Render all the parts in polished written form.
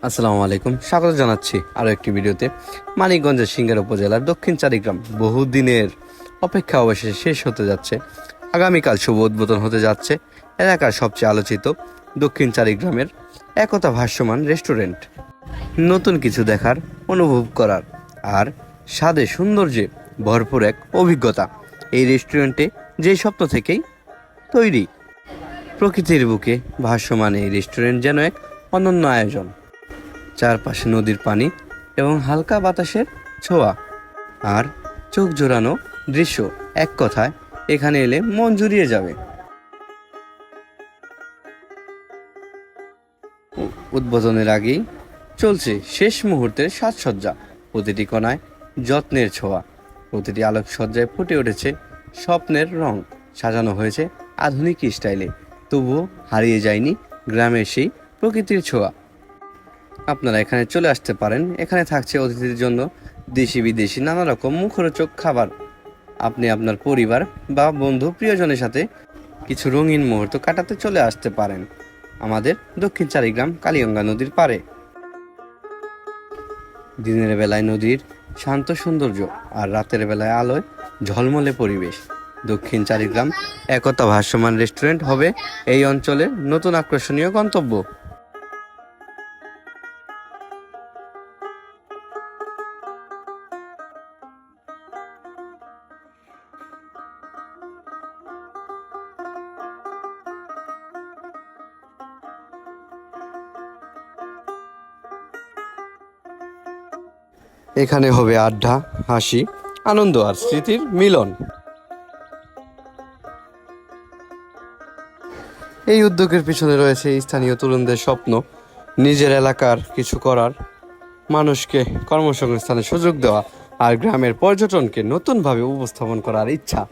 আসসালামু আলাইকুম, স্বাগত জানাচ্ছি আরও একটি ভিডিওতে। মানিকগঞ্জের সিংড়া উপজেলার দক্ষিণ চারিগ্রাম বহুদিনের অপেক্ষা অবশেষে শেষ হতে যাচ্ছে। আগামীকাল শুভ উদ্বোধন হতে যাচ্ছে এলাকার সবচেয়ে আলোচিত দক্ষিণ চারিগ্রামের একতা ভাসমান রেস্টুরেন্ট। নতুন কিছু দেখার, অনুভব করার আর স্বাদে সৌন্দর্যে ভরপুর এক অভিজ্ঞতা এই রেস্টুরেন্টে যেই স্বপ্ন থেকেই তৈরি। প্রকৃতির বুকে ভাসমান এই রেস্টুরেন্ট যেন এক অনন্য আয়োজন। চারপাশে নদীর পানি এবং হালকা বাতাসের ছোঁয়া আর চোখ জোড়ানো দৃশ্য, এক কথায় এখানে এলে মন জুড়িয়ে যাবে। উদ্বোধনের আগেই চলছে শেষ মুহূর্তের সাজসজ্জা। প্রতিটি কোণায় যত্নের ছোঁয়া, প্রতিটি আলোকসজ্জায় ফুটে উঠেছে স্বপ্নের রং। সাজানো হয়েছে আধুনিক স্টাইলে, তবুও হারিয়ে যায়নি গ্রামের সেই প্রকৃতির ছোঁয়া। আপনারা এখানে চলে আসতে পারেন। এখানে থাকছে অতিথিদের জন্য দেশি বিদেশি নানা রকম মুখরোচক খাবার। আপনি আপনার পরিবার বা বন্ধু প্রিয়জনের সাথে কিছু রঙিন মুহূর্ত কাটাতে চলে আসতে পারেন আমাদের দক্ষিণ চারিগ্রাম কালীগঙ্গা নদীর পাড়ে। দিনের বেলায় নদীর শান্ত সৌন্দর্য আর রাতের বেলায় আলোয় ঝলমলে পরিবেশ। দক্ষিণ চারিগ্রাম একতা ভাসমান রেস্টুরেন্ট হবে এই অঞ্চলের নতুন আকর্ষণীয় গন্তব্য। এখানে হবে আড্ডা, হাসি, আনন্দ আর স্মৃতির মিলন। এই উদ্যোগের পিছনে রয়েছে স্থানীয় তরুণদের স্বপ্ন, নিজের এলাকার কিছু করার, মানুষকে কর্মসংস্থানের সুযোগ দেওয়া আর গ্রামের পর্যটনকে নতুনভাবে উপস্থাপন করার ইচ্ছা।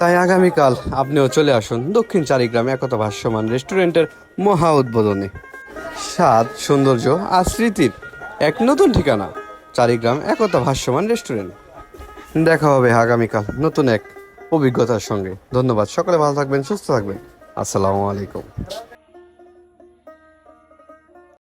তাই আগামীকাল আপনিও চলে আসুন দক্ষিণ চারিগ্রাম একতা ভাসমান রেস্টুরেন্টের মহা উদ্বোধনে। স্বাদ, সৌন্দর্য আর স্মৃতির এক নতুন ঠিকানা, চারিগ্রাম একতা ভাসমান রেস্টুরেন্ট। দেখা হবে আগামীকাল নতুন এক অভিজ্ঞতার সঙ্গে। ধন্যবাদ। সকলে ভালো থাকবেন, সুস্থ থাকবেন। আসসালামু আলাইকুম।